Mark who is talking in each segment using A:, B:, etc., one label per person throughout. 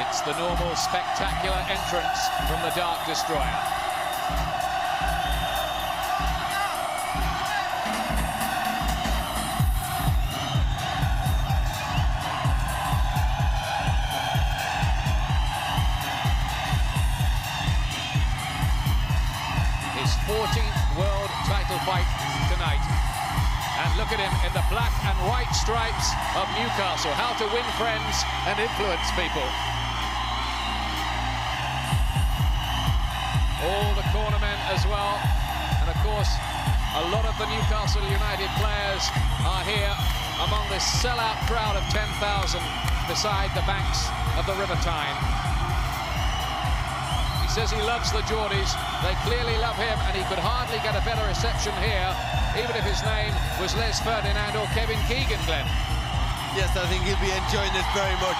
A: It's the normal spectacular entrance from the Dark Destroyer. His 14th world title fight tonight. And look at him in the black and white stripes of Newcastle. How to win friends and influence people. All the cornermen as well. And of course, a lot of the Newcastle United players are here among this sellout crowd of 10,000 beside the banks of the River Tyne. He says he loves the Geordies. They clearly love him, and he could hardly get a better reception here, even if his name was Les Ferdinand or Kevin Keegan, Glenn.
B: Yes, I think he'll be enjoying this very much.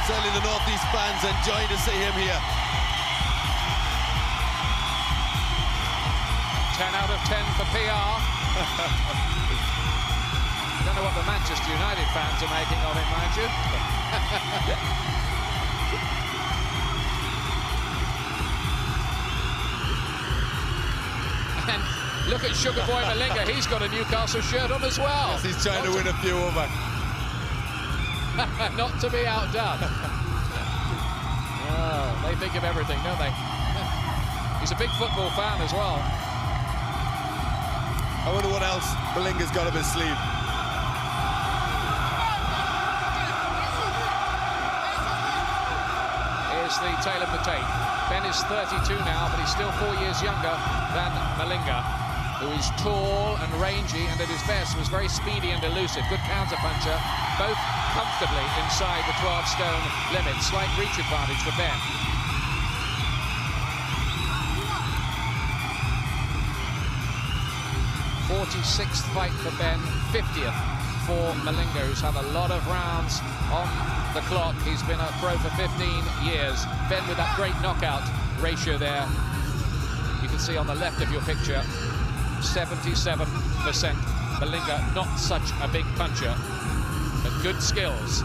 B: Certainly the North East fans enjoying to see him here.
A: 10 out of 10 for PR. I don't know what the Manchester United fans are making of it, mind you. And look at Sugar Boy Malinga. He's got a Newcastle shirt on as well.
B: Yes, he's trying to win a few over.
A: Not to be outdone. Oh, they think of everything, don't they? He's a big football fan as well.
B: I wonder what else Malinga's got up his sleeve.
A: Here's the tale of the tape. Ben is 32 now, but he's still 4 years younger than Malinga, who is tall and rangy, and at his best was very speedy and elusive. Good counter-puncher, both comfortably inside the 12-stone limit. Slight reach advantage for Ben. 46th fight for Ben, 50th for Malinga, who's had a lot of rounds on the clock. He's been a pro for 15 years. Ben with that great knockout ratio there. You can see on the left of your picture, 77%. Malinga, not such a big puncher, but good skills.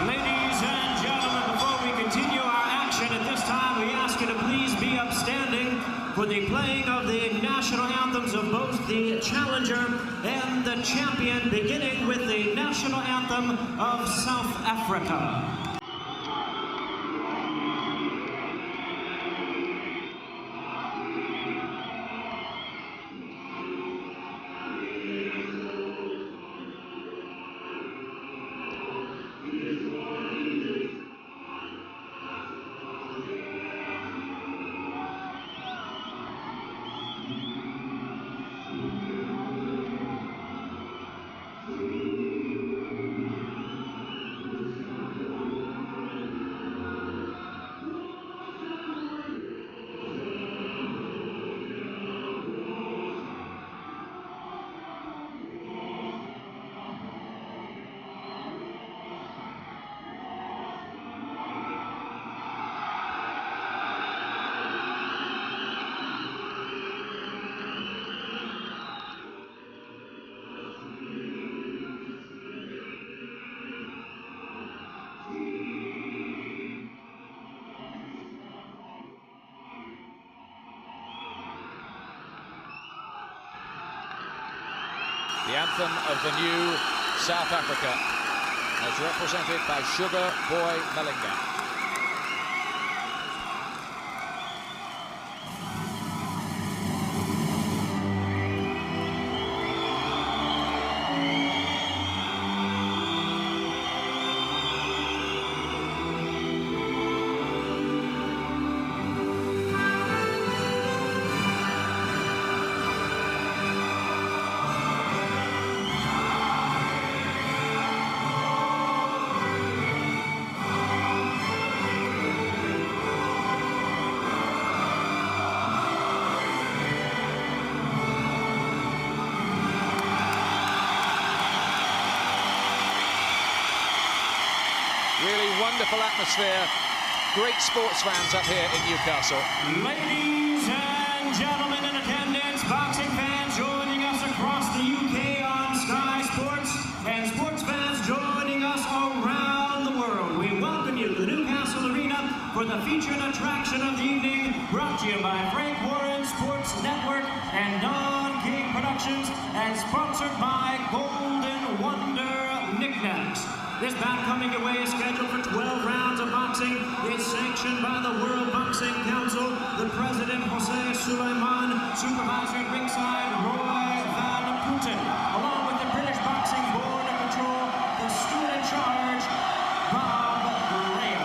C: Ladies and gentlemen, before we continue our action at this time, we ask you to please be upstanding for the playing of the national anthems of both the challenger and the champion, beginning with the national anthem of South Africa.
A: The anthem of the new South Africa, as represented by Sugar Boy Malinga. Really wonderful atmosphere. Great sports fans up here in Newcastle.
C: Ladies and gentlemen in attendance, boxing fans joining us across the UK on for the featured attraction of the evening, brought to you by Frank Warren Sports Network and Non-King Productions, and sponsored by Golden Wonder Knickknacks. This bout coming your way is scheduled for 12 rounds of boxing. It's sanctioned by the World Boxing Council, the President Jose Sulaiman, supervisor at ringside Roy Van Putten, along with the British Boxing Board of Control, the steward in charge, Bob Graham.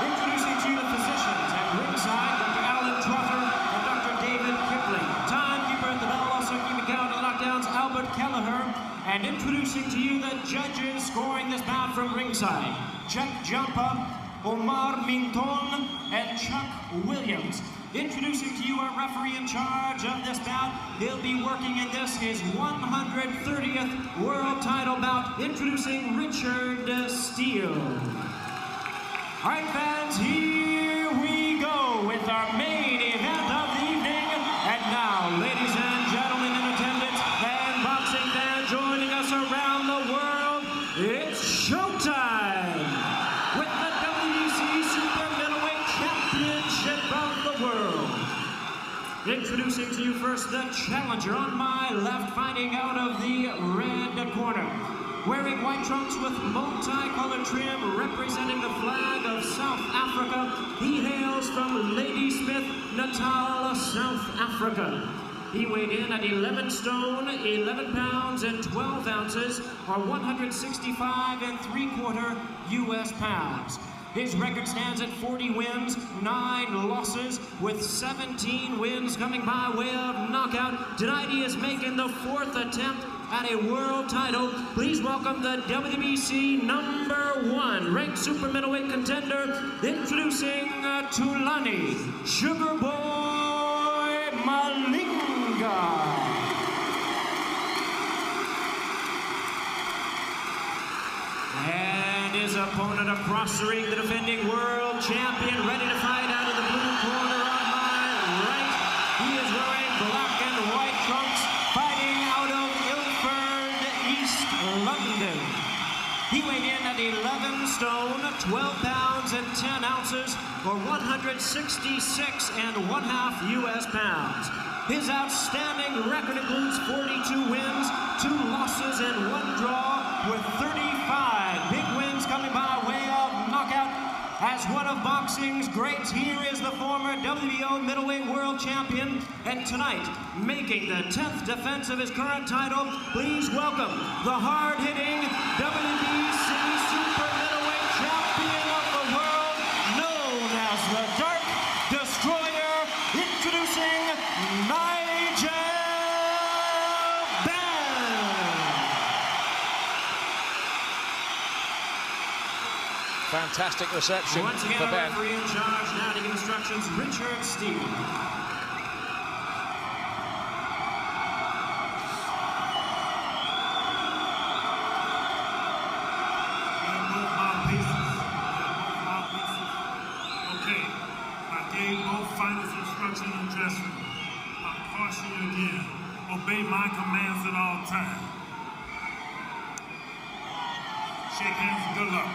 C: Introducing to you the physicians at ringside, Dr. Alan Trotter and Dr. David Kipling. Timekeeper at the bell, also keeping count of the knockdowns, Albert Kelleher. And introducing to you the judges scoring this bout from ringside, Chuck Jampa, Omar Minton, and Chuck Williams. Introducing to you our referee in charge of this bout. He'll be working in this, his 130th world title bout. Introducing Richard Steele. All right, fans, here we go with our main event of the evening. And now, ladies and gentlemen in attendance and boxing fans joining us around the world, it's showtime with the WBC Super Middleweight Championship of the world. Introducing to you first the challenger on my left, fighting out of the red corner. Wearing white trunks with multicolored trim representing the flag of South Africa, he hails from Ladysmith, Natal, South Africa. He weighed in at 11 stone, 11 pounds and 12 ounces, or 165 3/4 US pounds. His record stands at 40 wins, 9 losses, with 17 wins coming by way of knockout. Tonight he is making the 4th attempt at a world title. Please welcome the WBC #1 ranked super middleweight contender, introducing Thulani, Sugar Boy Malinga. And his opponent across the ring, the defending world champion, ready to fight out of the blue corner on my right. He is wearing black and white trunks, fighting out of Ilford, East London. He weighed in at 11 stone, 12 pounds and 10 ounces, or 166 1/2 US pounds. His outstanding record includes 42 wins, 2 losses and 1 draw, with 35 big wins coming by way of knockout. As one of boxing's greats, here is the former WBO middleweight world champion, and tonight, making the 10th defense of his current title, please welcome the hard-hitting WBC Super Middleweight Champion of the world, known as the Dark Destroyer, introducing NIGEL BENN.
A: Fantastic reception
C: Once again,
A: for Ben.
C: referee in charge now to give instructions, Richard Steele.
D: Okay, I gave both fighters instruction in dressing room. I caution you again, obey my commands at all times. Shake hands and good luck.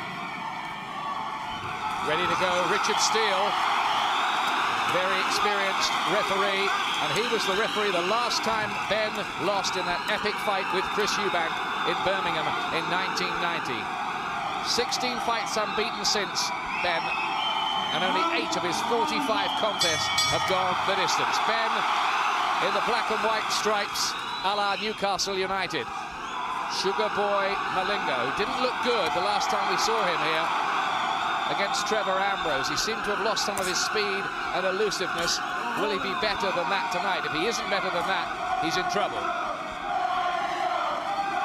A: Ready to go, Richard Steele, very experienced referee, and he was the referee the last time Ben lost in that epic fight with Chris Eubank in Birmingham in 1990. 16 fights unbeaten since, Ben, and only 8 of his 45 contests have gone the distance. Ben in the black and white stripes, a la Newcastle United. Sugar Boy Malinga, who didn't look good the last time we saw him here against Trevor Ambrose. He seemed to have lost some of his speed and elusiveness. Will he be better than that tonight? If he isn't better than that, he's in trouble.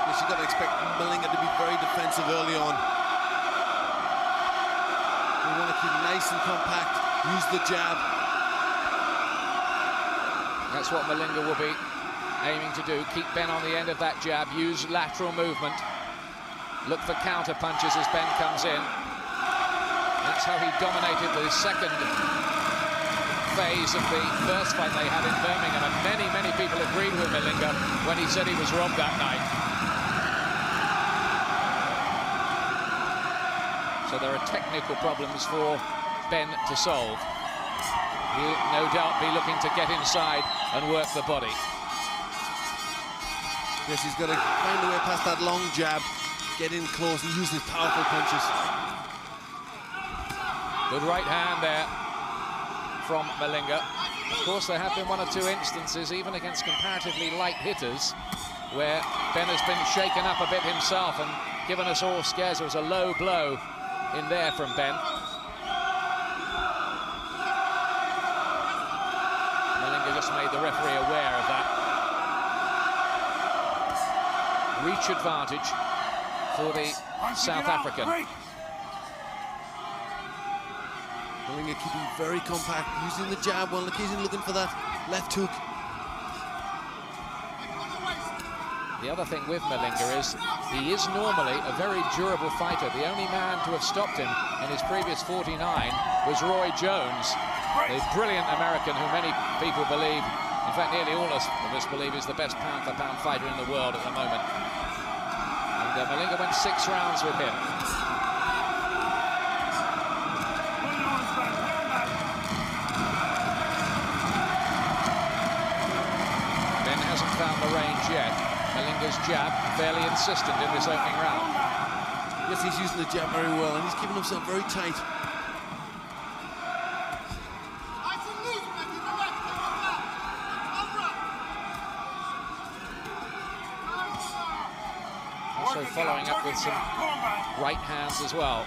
B: Yes, you've got to expect Malinga to be very defensive early on. We want to keep nice and compact, use the jab.
A: That's what Malinga will be aiming to do. Keep Ben on the end of that jab, use lateral movement. Look for counter punches as Ben comes in. That's how he dominated the second phase of the first fight they had in Birmingham, and many, many people agreed with Malinga when he said he was robbed that night. So there are technical problems for Ben to solve. He'll no doubt be looking to get inside and work the body.
B: Yes, he's got to find a way past that long jab, get in close and use his powerful punches.
A: Good right hand there from Malinga. Of course, there have been one or two instances, even against comparatively light hitters, where Ben has been shaken up a bit himself and given us all scares. There was a low blow in there from Ben. Malinga just made the referee aware of that. Reach advantage for the South African.
B: Malinga keeping very compact, using the jab while occasionally looking for that left hook.
A: The other thing with Malinga is he is normally a very durable fighter. The only man to have stopped him in his previous 49 was Roy Jones, a brilliant American who many people believe, in fact nearly all of us believe, is the best pound-for-pound fighter in the world at the moment. And Malinga went 6 rounds with him. Ben hasn't found the range yet. Malinga's jab fairly insistent in this opening round.
B: Yes, he's using the jab very well and he's keeping himself very tight.
A: Also following up with some right hands as well.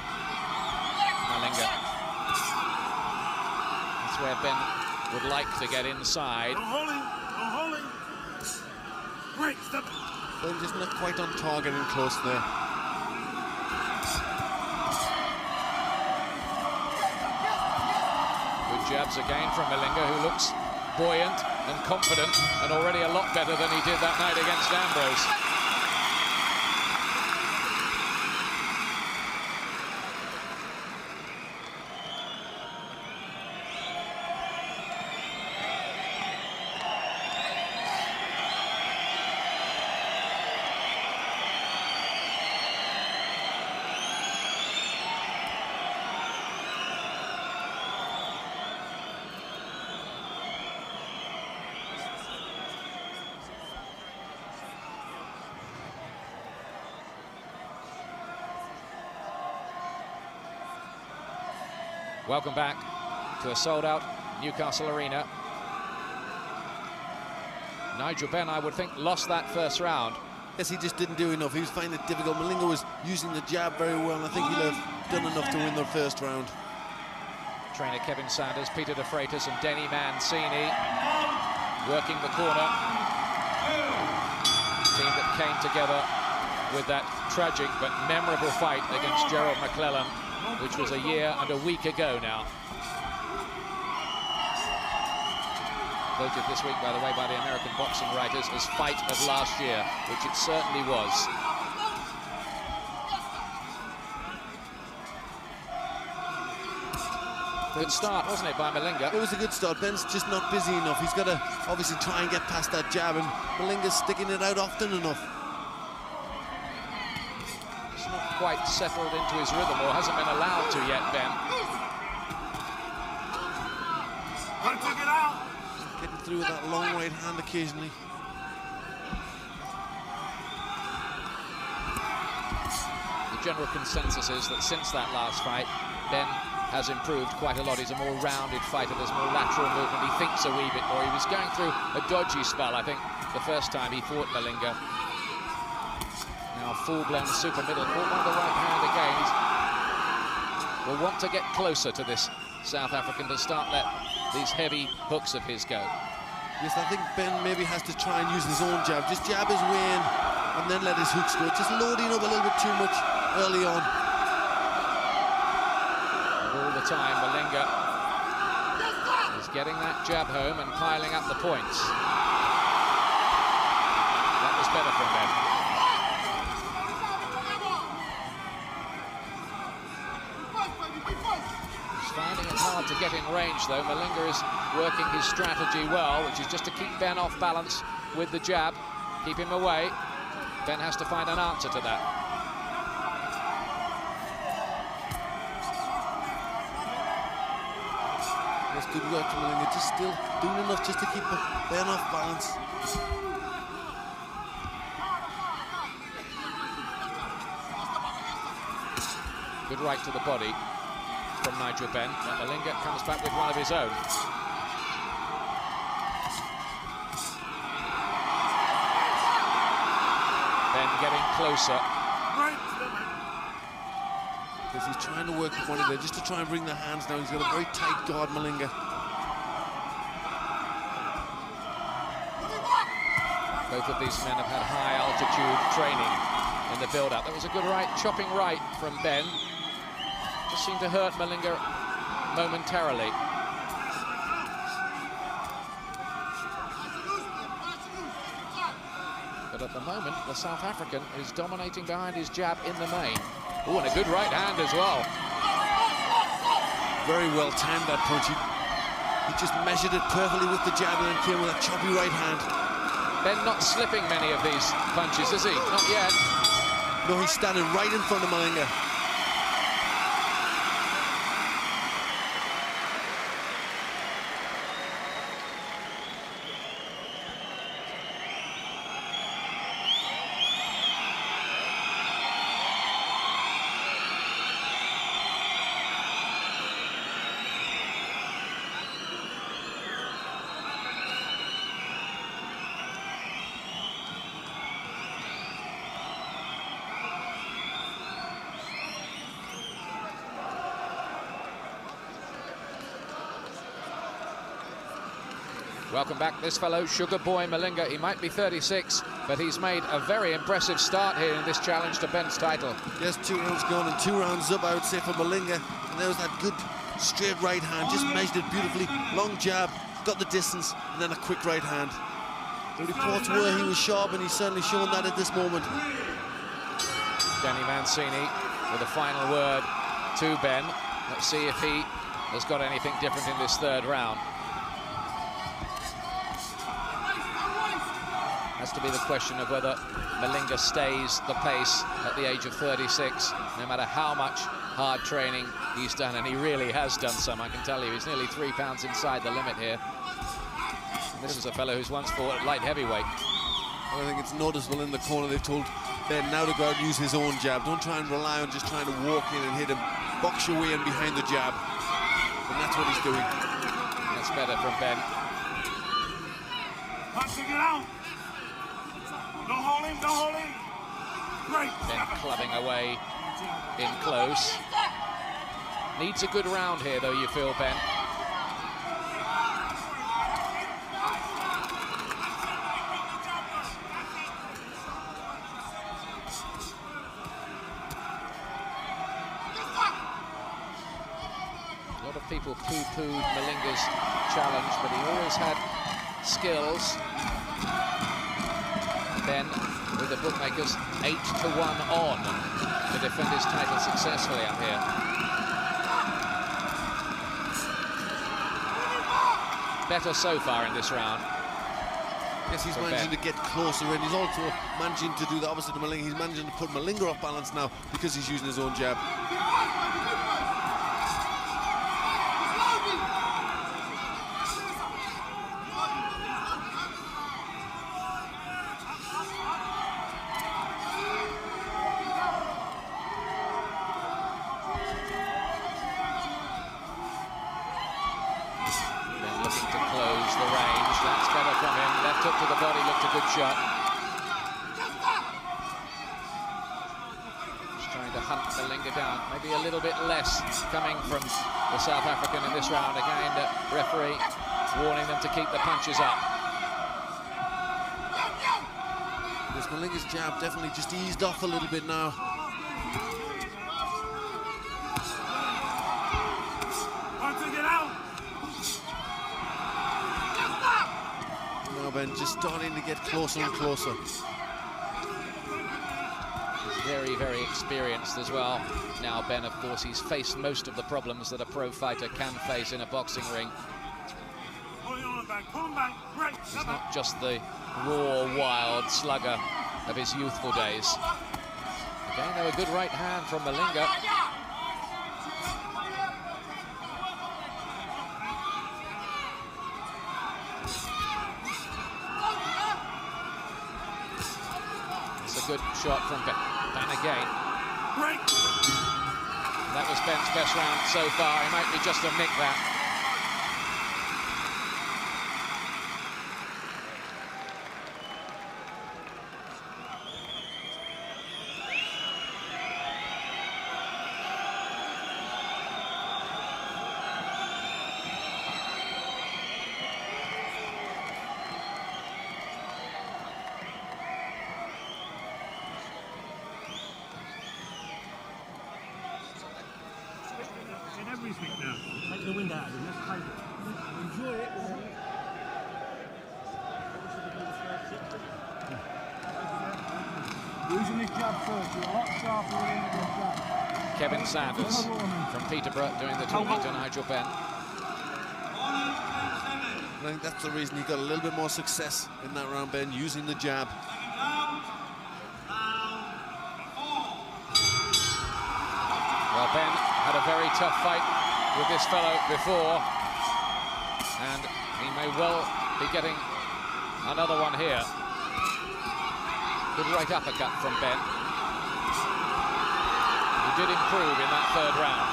A: Malinga. That's where Ben would like to get inside.
B: Ben just not quite on target and close there.
A: Good jabs again from Malinga, who looks buoyant and confident and already a lot better than he did that night against Ambrose. Welcome back to a sold-out Newcastle arena. Nigel Benn, I would think, lost that first round.
B: Yes, he just didn't do enough. He was finding it difficult. Malinga was using the jab very well, and I think he'll have done enough to win the first round.
A: Trainer Kevin Sanders, Peter De Freitas and Denny Mancini working the corner. Team that came together with that tragic but memorable fight against Gerald McClellan, which was a year and a week ago now. Voted this week, by the way, by the American boxing writers as fight of last year, which it certainly was. Good start, wasn't it, by Malinga?
B: It was a good start. Ben's just not busy enough. He's got to obviously try and get past that jab, and Malinga's sticking it out often enough.
A: He's not quite settled into his rhythm, or hasn't been allowed to yet, Ben.
B: Getting through with that long right hand occasionally.
A: The general consensus is that since that last fight, Ben has improved quite a lot. He's a more rounded fighter. There's more lateral movement. He thinks a wee bit more. He was going through a dodgy spell, I think, the first time he fought Malinga. Now full-blown super middle. Caught by the right hand again. He will want to get closer to this South African to start let these heavy hooks of his go.
B: Yes, I think Ben maybe has to try and use his own jab. Just jab his way in and then let his hooks go. Just loading up a little bit too much early on.
A: All the time, Malinga is getting that jab home and piling up the points. That was better from Ben. He's finding it hard to get in range, though. Malinga is working his strategy well, which is just to keep Ben off balance with the jab, keep him away. Ben has to find an answer to that.
B: That's good work from Malinga, just still doing enough just to keep Ben off balance.
A: Good right to the body from NIGEL BENN, but Malinga comes back with one of his own. Ben getting closer.
B: Because he's trying to work the body there, just to try and bring the hands down. He's got a very tight guard, Malinga.
A: Both of these men have had high altitude training in the build-up. That was a good right, chopping right from Ben. Just seemed to hurt Malinga momentarily. But at the moment, the South African is dominating behind his jab in the main. Oh, and a good right hand as well.
B: Very well timed, that punch. He just measured it perfectly with the jab and then came with a choppy right hand.
A: Ben not slipping many of these punches, is he? Not yet.
B: No, he's standing right in front of Malinga.
A: Welcome back, this fellow, Sugar Boy Malinga. He might be 36, but he's made a very impressive start here in this challenge to Ben's title.
B: Yes, 2 rounds gone and 2 rounds up, I would say, for Malinga. And there was that good straight right hand, just measured it beautifully. Long jab, got the distance, and then a quick right hand. The reports were he was sharp, and he's certainly shown that at this moment.
A: Danny Mancini with a final word to Ben. Let's see if he has got anything different in this third round. Has to be the question of whether Malinga stays the pace at the age of 36, no matter how much hard training he's done, and he really has done some, I can tell you. He's nearly 3 pounds inside the limit here. And this is a fellow who's once fought at light heavyweight.
B: I think it's noticeable in the corner. They've told Ben now to go out and use his own jab. Don't try and rely on just trying to walk in and hit him. Box your way in behind the jab. And that's what he's doing.
A: That's better from Ben.
D: Punching it out. Don't hold him, don't hold him. Great.
A: Ben clubbing away in close. Needs a good round here, though, you feel, Ben. A lot of people poo-pooed Malinga's challenge, but he always had skills. Ben, with the bookmakers, 8-1 on to defend his title successfully up here. Better so far in this round.
B: Yes, he's managing to get closer, and he's also managing to do the opposite to Malinga. He's managing to put Malinga off balance now because he's using his own jab.
A: Shot. Just trying to hunt Malinga down. Maybe a little bit less coming from the South African in this round. Again, the referee warning them to keep the punches up.
B: This Malinga's jab definitely just eased off a little bit now. Ben just starting to get closer and closer.
A: He's very, very experienced as well. Now, Ben, of course, he's faced most of the problems that a pro fighter can face in a boxing ring. He's not just the raw, wild slugger of his youthful days. Again, though, a good right hand from Malinga. good shot from Ben. Ben again. That was Ben's best round so far. He might be just a nick that.
D: Everything now.
C: Take the wind out of him, let's take it. Enjoy it. Using his jab first, you're a lot sharper than the jab.
A: Kevin Sanders from Peterborough doing the talking to Nigel Benn.
B: I think that's the reason he got a little bit more success in that round, Ben, using the jab.
A: Well, Ben had a very tough fight with this fellow before, and he may well be getting another one here. Good right uppercut from Ben. He did improve in that third round.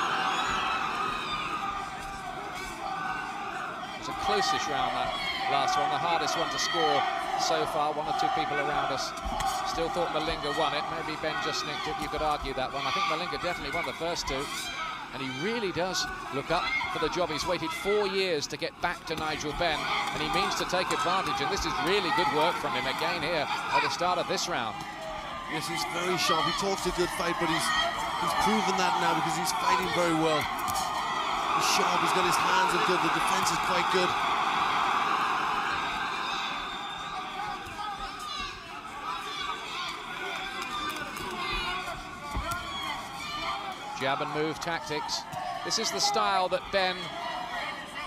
A: It was a close-ish round, that last one, the hardest one to score so far. One or two people around us still thought Malinga won it. Maybe Ben just nicked it. You could argue that one. I think Malinga definitely won the first two. And he really does look up for the job. He's waited 4 years to get back to Nigel Benn, and he means to take advantage. And this is really good work from him again here at the start of this round.
B: Yes, he's very sharp. He talks a good fight, but he's proven that now because he's fighting very well. He's sharp. He's got his hands up good. The defense is quite good.
A: Jab and move tactics. This is the style that Ben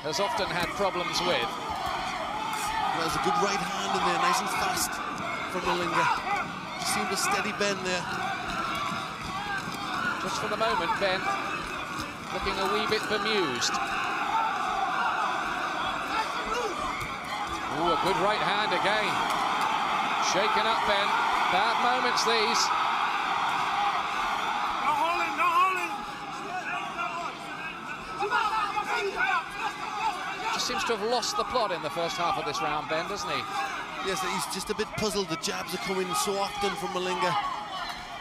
A: has often had problems with.
B: Well, there's a good right hand in there, nice and fast from Malinga. Just seemed to steady Ben there.
A: Just for the moment, Ben looking a wee bit bemused. Ooh, a good right hand again. Shaken up, Ben. Bad moments, these. Just seems to have lost the plot in the first half of this round, Ben, doesn't he?
B: Yes, he's just a bit puzzled. The jabs are coming so often from Malinga.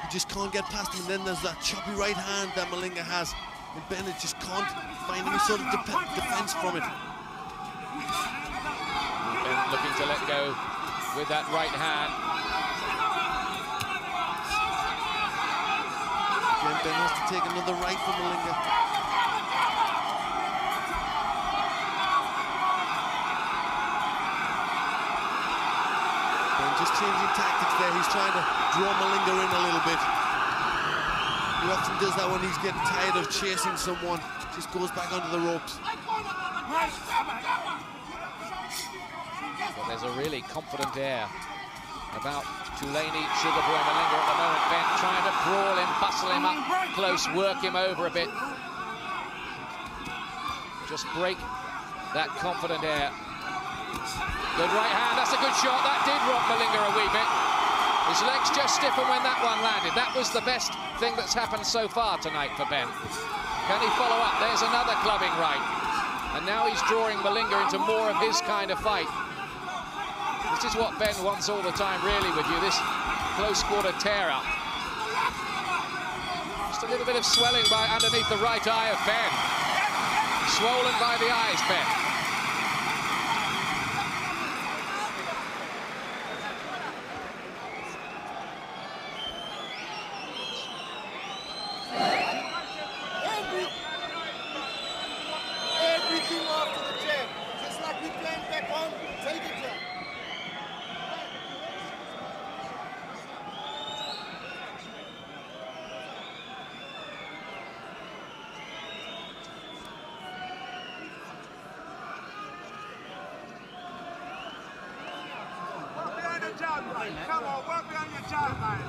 B: He just can't get past him. And then there's that choppy right hand that Malinga has. And Ben just can't find any sort of defense from it.
A: Ben looking to let go with that right hand.
B: Again, Ben has to take another right from Malinga. Just changing tactics there. He's trying to draw Malinga in a little bit. He often does that when he's getting tired of chasing someone. Just goes back onto the ropes.
A: Well, there's a really confident air about Thulani, Sugarboy Malinga at the moment. Ben trying to brawl him, bustle him up close, work him over a bit. Just break that confident air. Good right hand, that's a good shot. That did rock Malinga a wee bit. His legs just stiffened when that one landed. That was the best thing that's happened so far tonight for Ben. Can he follow up? There's another clubbing right. And now he's drawing Malinga into more of his kind of fight. This is what Ben wants all the time, really, with you, this close quarter tear-up. Just a little bit of swelling by underneath the right eye of Ben. Swollen by the eyes, Ben.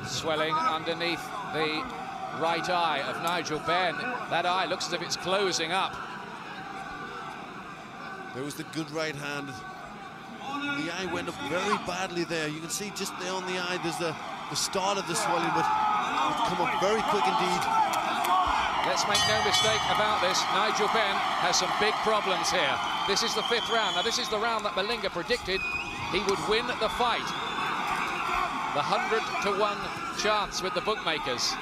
A: Swelling underneath the right eye of Nigel Benn. That eye looks as if it's closing up.
B: There was the good right hand. The eye went up very badly there. You can see just there on the eye, there's a the start of the swelling, but it come up very quick indeed.
A: Let's make no mistake about this. Nigel Benn has some big problems here. This is the 5th round. Now, this is the round that Malinga predicted he would win the fight. The 100-to-1 chance with the bookmakers.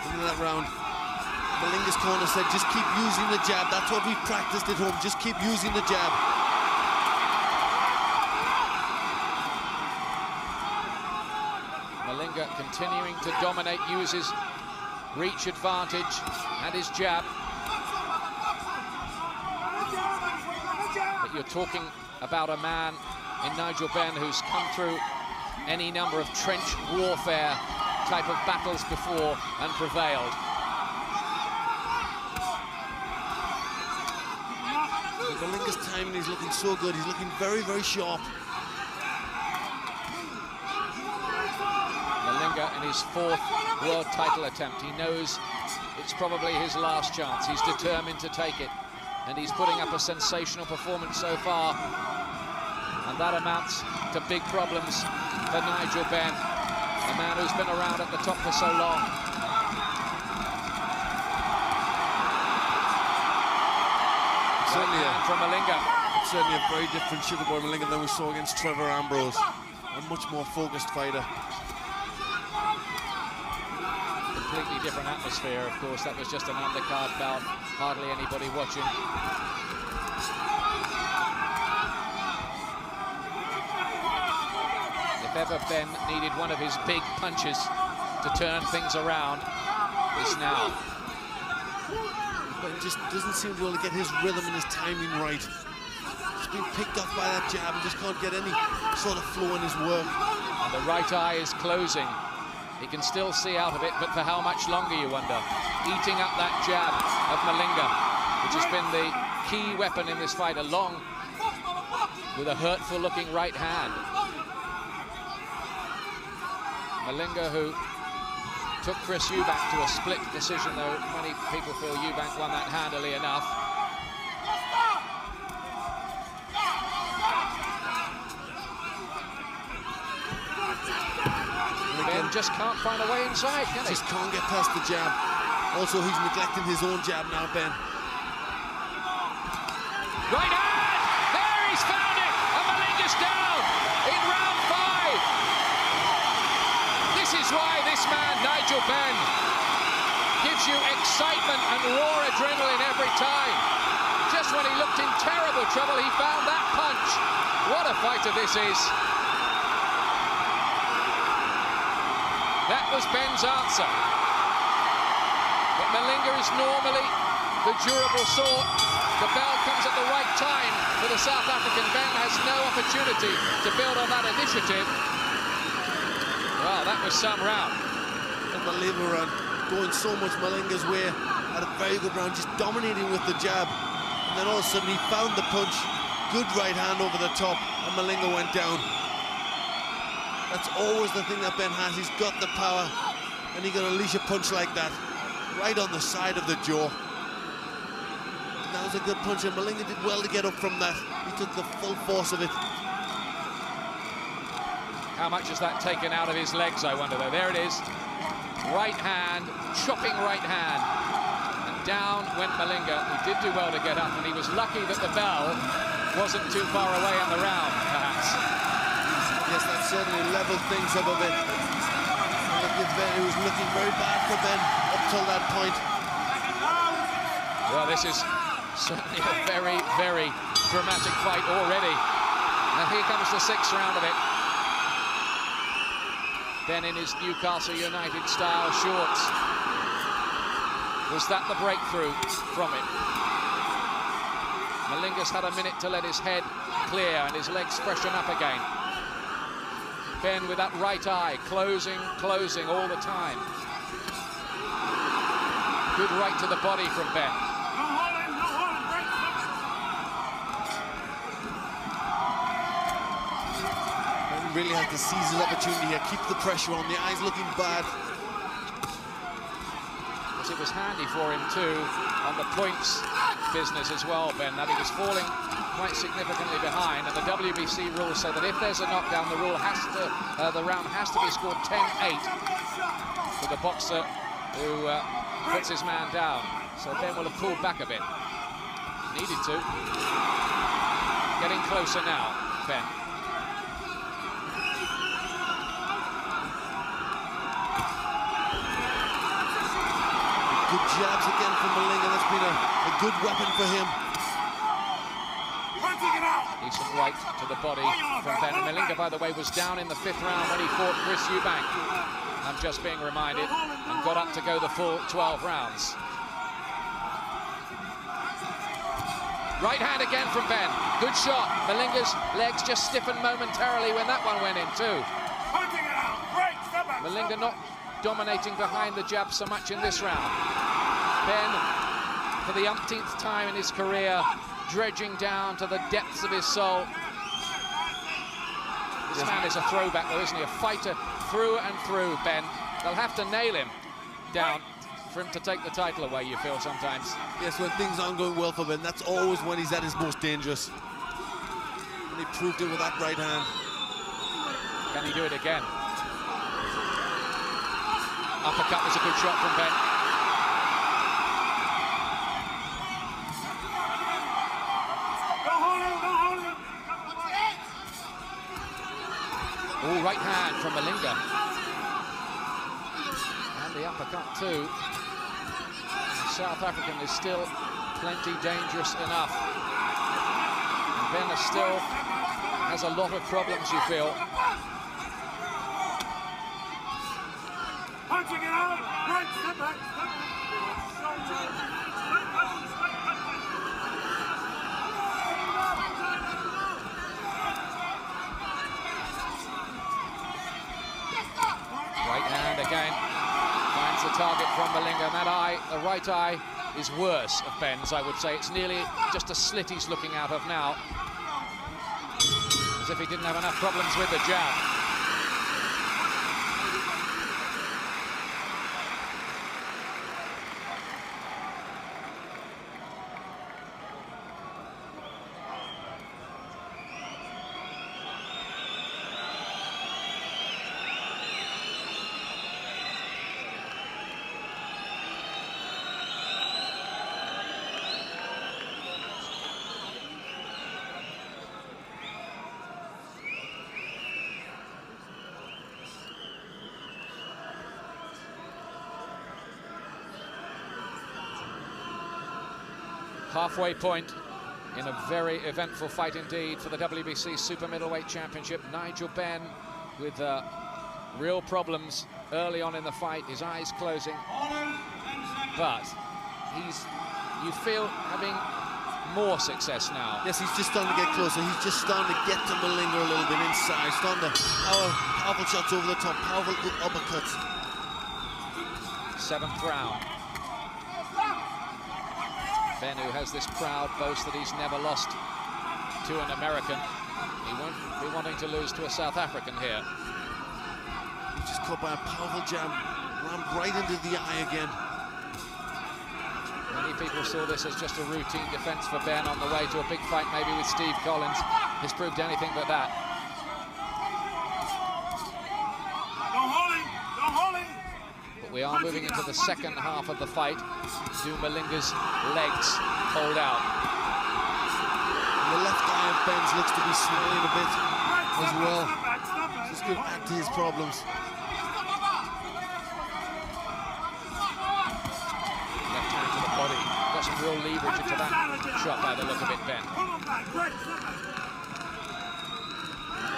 B: In that round, Malinga's corner said, just keep using the jab. That's what we practiced at home. Just keep using the jab.
A: Malinga continuing to dominate, uses reach advantage and his jab. But you're talking about a man in Nigel Benn who's come through any number of trench warfare type of battles before and prevailed.
B: Malinga's timing is looking so good. He's looking very, very sharp.
A: Malinga in his 4th world title attempt. He knows it's probably his last chance. He's determined to take it. And he's putting up a sensational performance so far. And that amounts to big problems for Nigel Benn, a man who's been around at the top for so long. Certainly from Malinga.
B: It's certainly a very different Sugar Boy Malinga than we saw against Trevor Ambrose. A much more focused fighter.
A: Completely different atmosphere, of course. That was just an undercard bout. Hardly anybody watching. If ever Ben needed one of his big punches to turn things around, it's now.
B: Ben just doesn't seem to be able to get his rhythm and his timing right. He's been picked off by that jab and just can't get any sort of flow in his work.
A: And the right eye is closing. He can still see out of it, but for how much longer, you wonder? Eating up that jab of Malinga, which has been the key weapon in this fight, along with a hurtful-looking right hand. Malinga, who took Chris Eubank to a split decision, though many people feel Eubank won that handily enough. Ben just can't find a way inside, can he?
B: Just can't get past the jab. Also, he's neglecting his own jab now, Ben.
A: Right hand! There, he's found it! And Malinga's down in round 5. This is why this man, Nigel Benn, gives you excitement and raw adrenaline every time. Just when he looked in terrible trouble, he found that punch. What a fighter this is. That was Benn's answer. But Malinga is normally the durable sort. The bell comes at the right time for the South African. Ben has no opportunity to build on that initiative. Well, that was some round.
B: Unbelievable round. Going so much Malinga's way. Had a very good round, just dominating with the jab. And then all of a sudden he found the punch. Good right hand over the top, and Malinga went down. That's always the thing that Ben has. He's got the power, and he can unleash a punch like that, right on the side of the jaw. That was a good punch, and Malinga did well to get up from that. He took the full force of it.
A: How much has that taken out of his legs, I wonder, though? There it is. Right hand, chopping right hand. And down went Malinga. He did do well to get up, and he was lucky that the bell wasn't too far away in the round, perhaps.
B: Yes, that certainly leveled things up a bit. It was looking very bad for Ben up till that point.
A: Well, this is certainly a very, very dramatic fight already. And here comes the 6th round of it. Ben in his Newcastle United style shorts. Was that the breakthrough from it? Malinga's had a minute to let his head clear and his legs freshen up again. Ben with that right eye, closing all the time. Good right to the body from Ben.
B: Ben really has to seize his opportunity here, keep the pressure on, the eyes looking bad.
A: Because it was handy for him too, on the points business as well, Ben, that he was falling quite significantly behind, and the WBC rules say that if there's a knockdown, the round has to be scored 10-8 for the boxer who puts his man down. So Ben will have pulled back a bit. Needed to. Getting closer now, Ben.
B: Good jabs again from Malinga. That's been a good weapon for him.
A: Decent right to the body from Ben. Malinga, by the way, was down in the 5th round when he fought Chris Eubank. I'm just being reminded, and got up to go the full 12 rounds. Right hand again from Ben. Good shot. Malinga's legs just stiffened momentarily when that one went in too. Malinga not dominating behind the jab so much in this round. Ben, for the umpteenth time in his career, dredging down to the depths of his soul. This man is a throwback though, isn't he? A fighter through and through, Ben. They'll have to nail him down for him to take the title away, you feel sometimes.
B: Yes, when things aren't going well for Ben, that's always when he's at his most dangerous. And he proved it with that right hand.
A: Can he do it again? Uppercut was a good shot from Ben. Oh, right hand from Malinga. And the uppercut too. The South African is still plenty dangerous enough. And Ben still has a lot of problems, you feel.
D: Punching it out! Right, step back, step back.
A: Right hand again, finds the target from Malinga, and that eye, the right eye, is worse of Ben's, I would say. It's nearly just a slit he's looking out of now, as if he didn't have enough problems with the jab. Halfway point in a very eventful fight indeed for the WBC Super Middleweight Championship. Nigel Benn with real problems early on in the fight, his eyes closing, but you feel having more success now.
B: Yes, he's just starting to get closer. He's just starting to get to Malinga a little bit inside, starting to powerful shots over the top, powerful uppercuts.
A: 7th round. Ben, who has this proud boast that he's never lost to an American. He won't be wanting to lose to a South African here.
B: He's just caught by a powerful jab, rammed right into the eye again.
A: Many people saw this as just a routine defense for Ben on the way to a big fight, maybe with Steve Collins. He's proved anything but that.
D: Don't hold him! Don't hold him!
A: We are moving into the second half of the fight. Do Malinga's legs hold out?
B: And the left eye of Ben's looks to be swelling a bit as well. Just going back to his problems.
A: Left hand to the body. Got some real leverage into that shot by the look of it, Ben.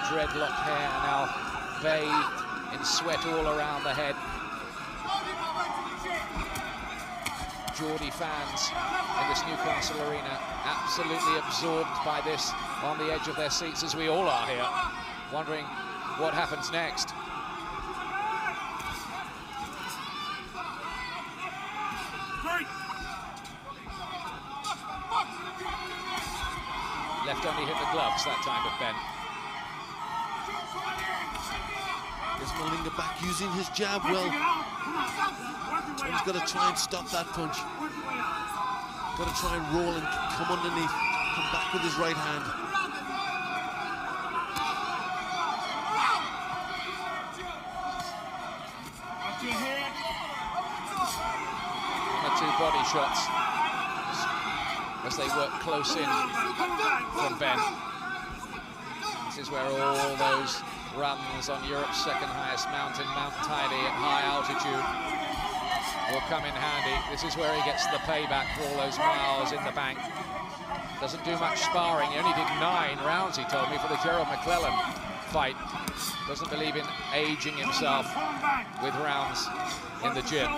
A: Dreadlocked hair now bathed in sweat all around the head. Geordie fans in this Newcastle arena absolutely absorbed by this, on the edge of their seats, as we all are here, wondering what happens next. Left only hit the gloves that time of Ben.
B: Is Malinga back using his jab well? He's got to try and stop that punch. Got to try and roll and come underneath, come back with his right hand.
A: One or two body shots as they work close in from Ben. This is where all those runs on Europe's second highest mountain, Mount Tidy, at high altitude will come in handy. This is where he gets the payback for all those miles in the bank. Doesn't do much sparring. He only did 9 rounds, he told me, for the Gerald McClellan fight. Doesn't believe in aging himself with rounds in the gym.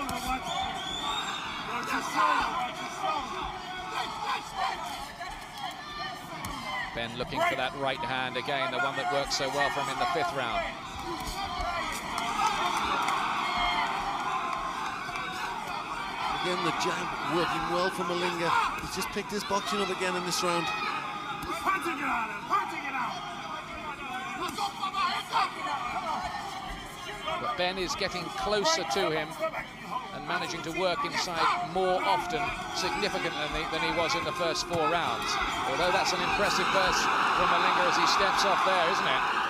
A: Ben looking for that right hand again, the one that worked so well for him in the 5th round.
B: Again, the jab working well for Malinga. He's just picked his boxing up again in this round.
A: But Ben is getting closer to him and managing to work inside more often, significantly, than he was in the first 4 rounds. Although that's an impressive burst from Malinga as he steps off there, isn't it?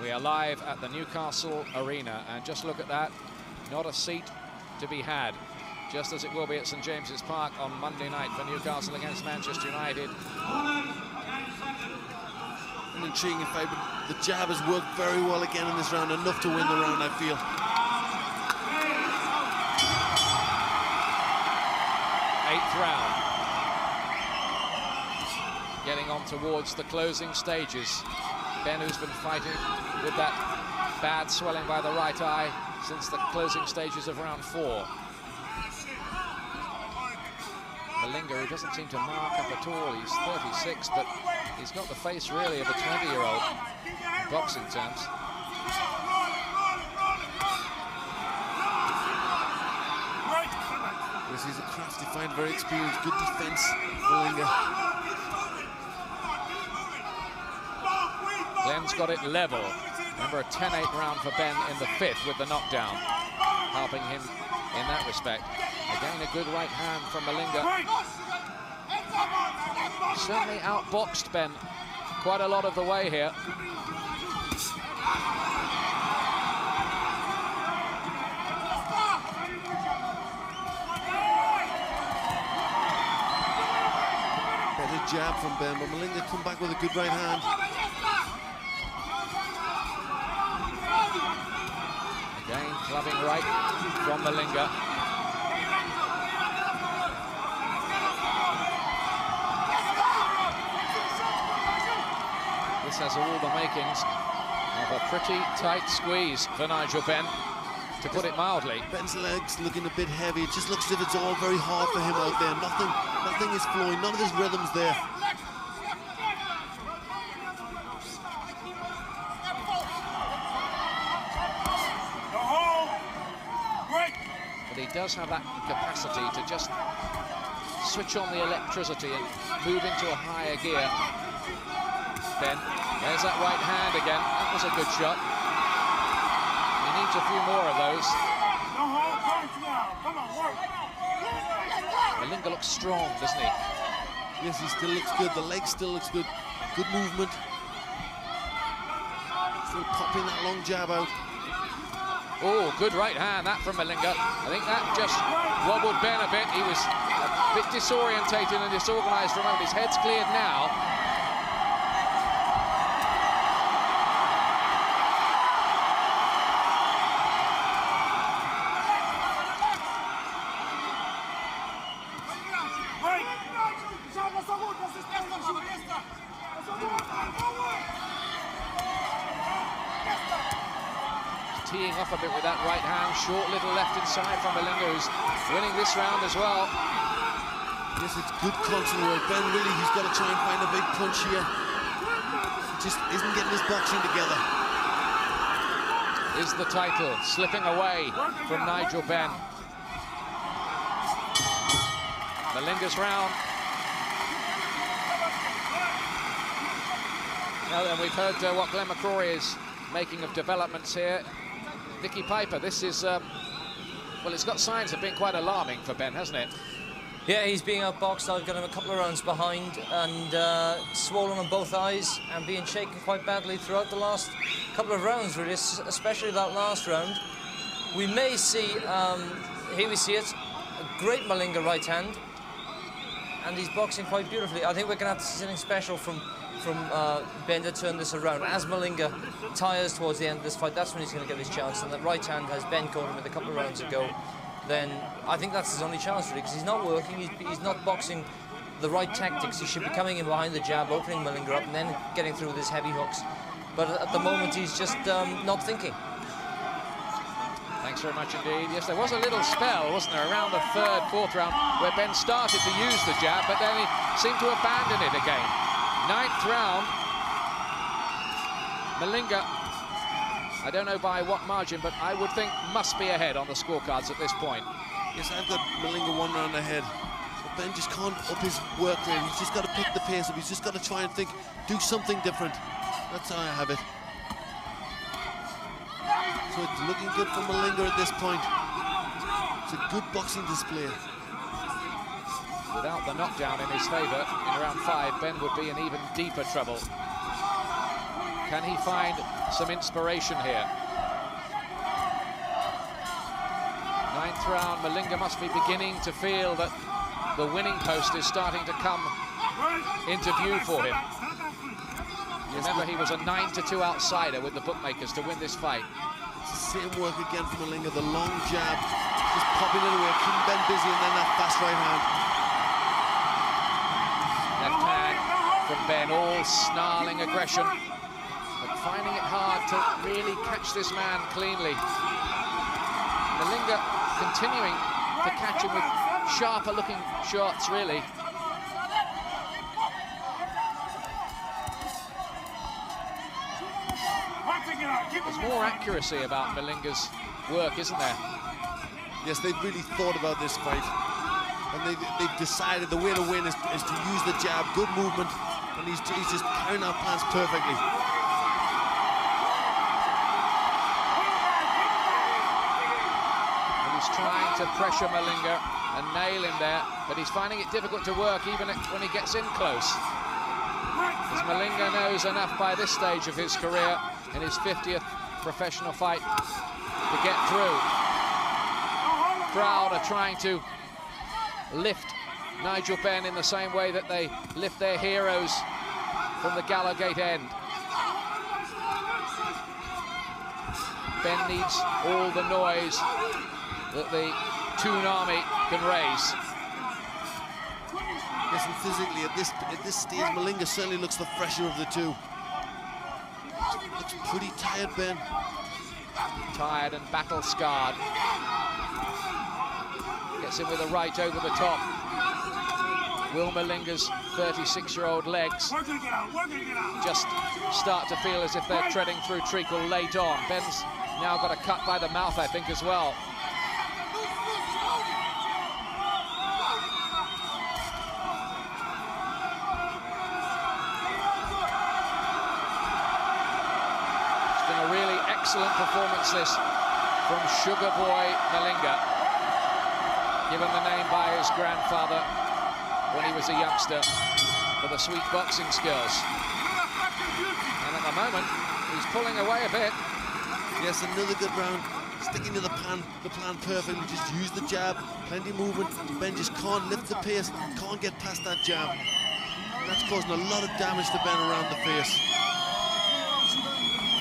A: We are live at the Newcastle Arena, and just look at that, not a seat to be had, just as it will be at St James's Park on Monday night for Newcastle against Manchester United.
B: An intriguing fight, but the jab has worked very well again in this round, enough to win the round, I feel.
A: 8th round. Getting on towards the closing stages. Ben, who's been fighting with that bad swelling by the right eye since the closing stages of round 4. Malinga, who doesn't seem to mark up at all. He's 36, but he's got the face really of a 20-year-old in boxing terms.
B: This is a crafty fight, very experienced, good defense, Malinga.
A: Glenn's got it level. Remember, a 10-8 round for Ben in the 5th with the knockdown, helping him in that respect. Again, a good right hand from Malinga. Certainly outboxed Ben quite a lot of the way here.
B: Better jab from Ben, but Malinga come back with a good right hand.
A: Again, clubbing right from Malinga. This has all the makings of a pretty tight squeeze for Nigel Benn, to put it mildly.
B: Ben's legs looking a bit heavy. It just looks as if it's all very hard for him out there. Nothing is flowing, none of his rhythm's there.
A: But he does have that capacity to just switch on the electricity and move into a higher gear. Ben, there's that right hand again. That was a good shot. He needs a few more of those. Malinga looks strong, doesn't he?
B: Yes, he still looks good. The leg still looks good. Good movement. Still popping that long jab out.
A: Oh, good right hand, that from Malinga. I think that just wobbled Ben a bit. He was a bit disorientated and disorganized for a moment. His head's cleared now. off a bit with that right hand. Short little left inside from Malinga, who's winning this round as well.
B: Yes, it's good constant work. Ben really, he's got to try and find a big punch here. He just isn't getting his boxing together.
A: Is the title slipping away from Nigel Benn? Malinga's round. Now then, we've heard what Glenn McCrory is making of developments here. Vicky Piper, this is, well, it's got signs of being quite alarming for Ben, hasn't it?
E: Yeah, he's being outboxed. I've got him a couple of rounds behind and swollen on both eyes and being shaken quite badly throughout the last couple of rounds, really, especially that last round. We may see, here we see it, a great Malinga right hand, and he's boxing quite beautifully. I think we're going to have to see something special from Ben to turn this around. As Malinga tires towards the end of this fight, that's when he's going to get his chance, and that right hand has Ben caught him with a couple of rounds ago. Then I think that's his only chance, really, because he's not working, he's not boxing the right tactics. He should be coming in behind the jab, opening Malinga up, and then getting through with his heavy hooks. But at the moment, he's just not thinking.
A: Thanks very much indeed. Yes, there was a little spell, wasn't there, around the third, fourth round, where Ben started to use the jab, but then he seemed to abandon it again. Ninth round, Malinga, I don't know by what margin, but I would think must be ahead on the scorecards at this point.
B: Yes, I've got Malinga 1 round ahead. But Ben just can't up his work rate. He's just got to pick the pace up. He's just got to try and think, do something different. That's how I have it. So it's looking good for Malinga at this point. It's a good boxing display.
A: Without the knockdown in his favour in round 5, Ben would be in even deeper trouble. Can he find some inspiration here? Ninth round, Malinga must be beginning to feel that the winning post is starting to come into view for him. Remember, he was a 9-2 outsider with the bookmakers to win this fight.
B: It's the same work again for Malinga, the long jab, just popping it away, keeping Ben busy, and then that fast right hand.
A: Left hand from Ben, all snarling aggression, but finding it hard to really catch this man cleanly. Malinga continuing to catch him with sharper looking shots, really. There's more accuracy about Malinga's work, isn't there?
B: Yes, they've really thought about this fight. And they've decided the way to win is to use the jab, good movement, and he's just carrying out plans perfectly.
A: And he's trying to pressure Malinga and nail him there, but he's finding it difficult to work even when he gets in close. As Malinga knows enough by this stage of his career, in his 50th professional fight, to get through. Crowd are trying to lift Nigel Benn in the same way that they lift their heroes from the Gallowgate end. Ben needs all the noise that the Toon Army can raise.
B: Yes, and physically at this stage, Malinga certainly looks the fresher of the two. Looks pretty tired, Ben.
A: Tired and battle-scarred. Gets in with a right over the top. Will Malinga's 36-year-old legs just start to feel as if they're treading through treacle late on? Ben's now got a cut by the mouth, I think, as well. It's been a really excellent performance, this, from Sugar Boy Malinga, given the name by his grandfather when he was a youngster for the sweet boxing skills. And at the moment, he's pulling away a bit.
B: Yes, another good round. Sticking to the plan perfectly. Just use the jab, plenty of movement. Ben just can't lift the pace, can't get past that jab. And that's causing a lot of damage to Ben around the face.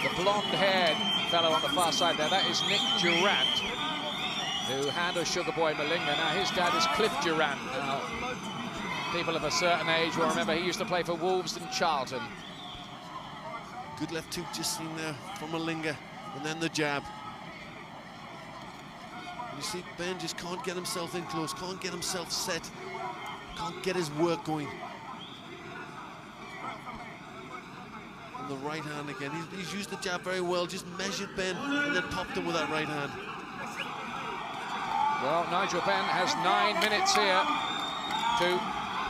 A: The blonde-haired fellow on the far side there, that is Nick Durant, who handles Sugar Boy Malinga. Now, his dad is Cliff Durant. Now, people of a certain age will remember he used to play for Wolves and Charlton.
B: Good left hook just seen there from Malinga, and then the jab. You see, Ben just can't get himself in close, can't get himself set, can't get his work going. And the right hand again, he's used the jab very well, just measured Ben and then popped him with that right hand.
A: Well, Nigel Benn has 9 minutes here to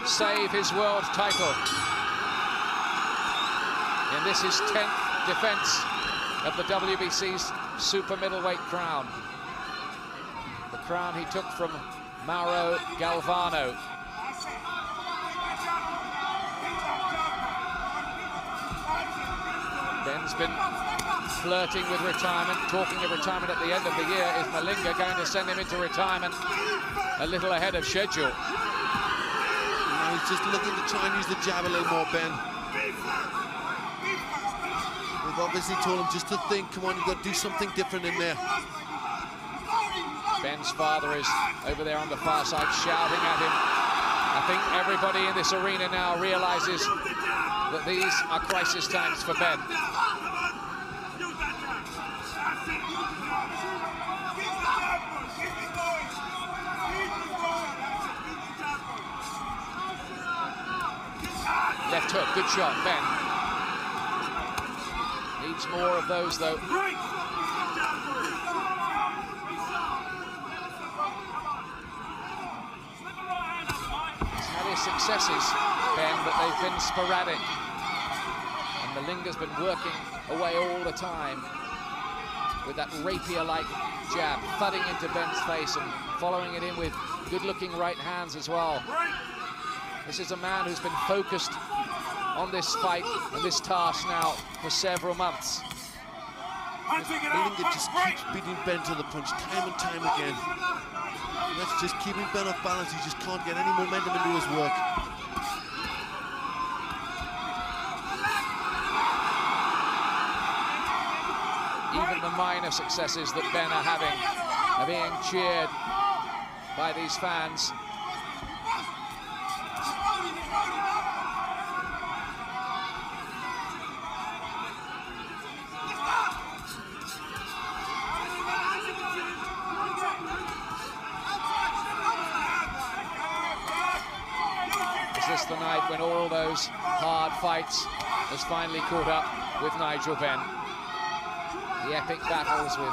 A: save his world title. And this is 10th defense of the WBC's super middleweight crown. The crown he took from Mauro Galvano. Ben's been flirting with retirement, talking of retirement at the end of the year. Is Malinga going to send him into retirement a little ahead of schedule?
B: Now he's just looking to try and use the jab a little more, Ben. They've obviously told him just to think, come on, you've got to do something different in there.
A: Ben's father is over there on the far side shouting at him. I think everybody in this arena now realizes that these are crisis times for Ben. Left hook, good shot, Ben. Needs more of those, though. He's had his successes, Ben, but they've been sporadic. And Malinga's been working away all the time with that rapier-like jab, thudding into Ben's face and following it in with good-looking right hands as well. This is a man who's been focused on this fight and this task now for several months.
B: Malinga just keeps beating Ben to the punch time and time again. And that's just keeping Ben off balance. He just can't get any momentum into his work.
A: Even the minor successes that Ben are having are being cheered by these fans. Is this the night when all those hard fights has finally caught up with Nigel Benn? The epic battles with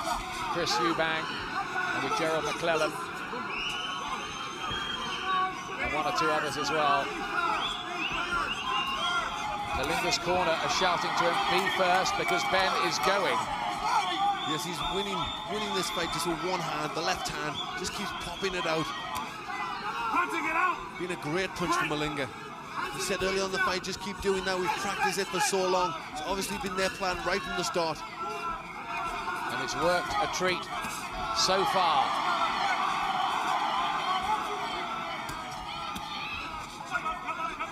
A: Chris Eubank and with Gerald McClellan and one or two others as well. Malinga's corner are shouting to him, be first, because Ben is going.
B: Yes, he's winning this fight just with one hand, the left hand, just keeps popping it out. Been a great punch from Malinga. He said earlier on the fight, just keep doing that. We've practiced it for so long. It's obviously been their plan right from the start.
A: And it's worked a treat so far.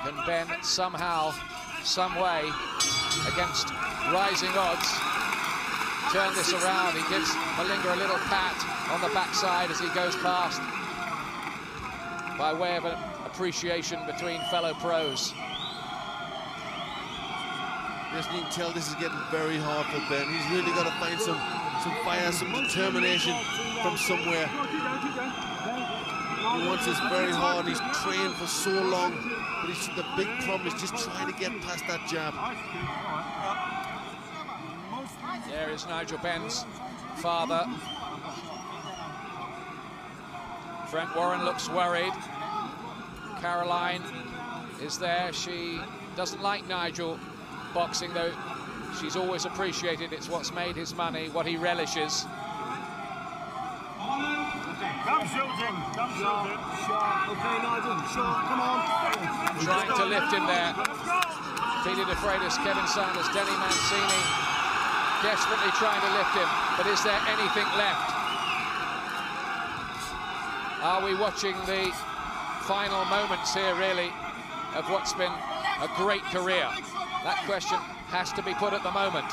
A: Can Ben somehow, some way, against rising odds, turn this around? He gives Malinga a little pat on the backside as he goes past, by way of an appreciation between fellow pros.
B: Yes, you can tell this is getting very hard for Ben. He's really got to find some fire, some determination from somewhere. He wants this very hard. He's trained for so long, but the big problem is just trying to get past that jab.
A: There is Nigel Benn's father. Trent Warren looks worried. Caroline is there. She doesn't like Nigel boxing, though she's always appreciated. It's what's made his money, what he relishes.
D: Come, children. Come, children. Okay, Nigel. Come on.
A: Trying to lift him there. Peter DeFreitas, Kevin Sanders, Denny Mancini, desperately trying to lift him. But is there anything left? Are we watching the final moments here, really, of what's been a great career? That question has to be put at the moment.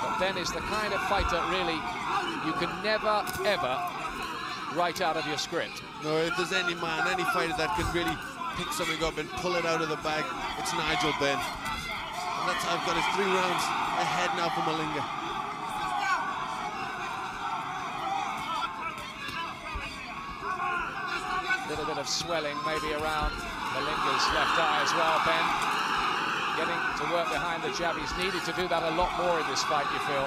A: But Ben is the kind of fighter, really, you can never, ever write out of your script.
B: No, if there's any man, any fighter that can really pick something up and pull it out of the bag, it's Nigel Benn. And that's how I've got his 3 rounds ahead now for Malinga.
A: little bit of swelling maybe around Malinga's left eye as well. Ben getting to work behind the jab. He's needed to do that a lot more in this fight, you feel.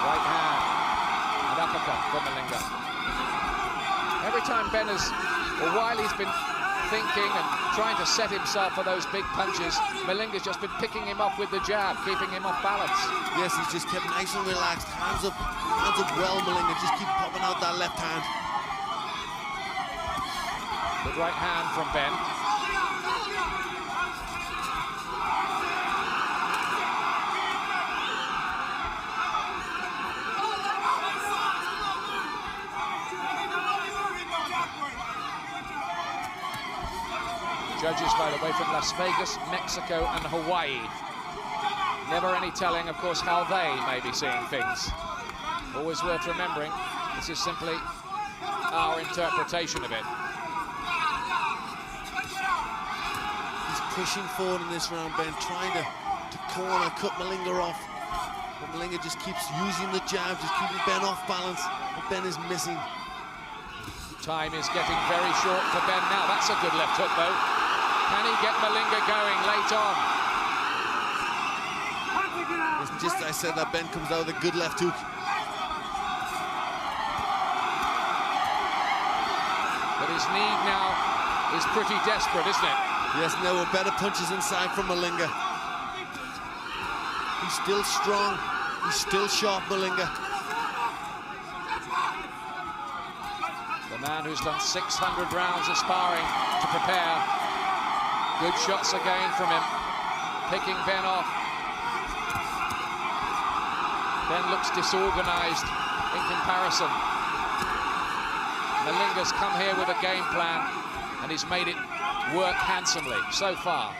A: Right hand and uppercut from Malinga. Every time Ben has, or while he's been thinking and trying to set himself for those big punches, Malinga's just been picking him up with the jab, keeping him off balance.
B: Yes, he's just kept nice and relaxed. Hands up well, Malinga. Just keep popping out that left hand.
A: Good right hand from Ben. Judges, by the way, from Las Vegas, Mexico and Hawaii. Never any telling, of course, how they may be seeing things. Always worth remembering, this is simply our interpretation of it.
B: He's pushing forward in this round, Ben, trying to corner, cut Malinga off. But Malinga just keeps using the jab, just keeping Ben off balance. But Ben is missing.
A: Time is getting very short for Ben now. That's a good left hook, though. Can he get Malinga going late on?
B: It's just I said that Ben comes out with a good left hook.
A: But his need now is pretty desperate, isn't it?
B: Yes, there were better punches inside from Malinga. He's still strong. He's still sharp, Malinga.
A: The man who's done 600 rounds of sparring to prepare. Good shots again from him, picking Ben off. Ben looks disorganized in comparison. Malinga's come here with a game plan, and he's made it work handsomely so far.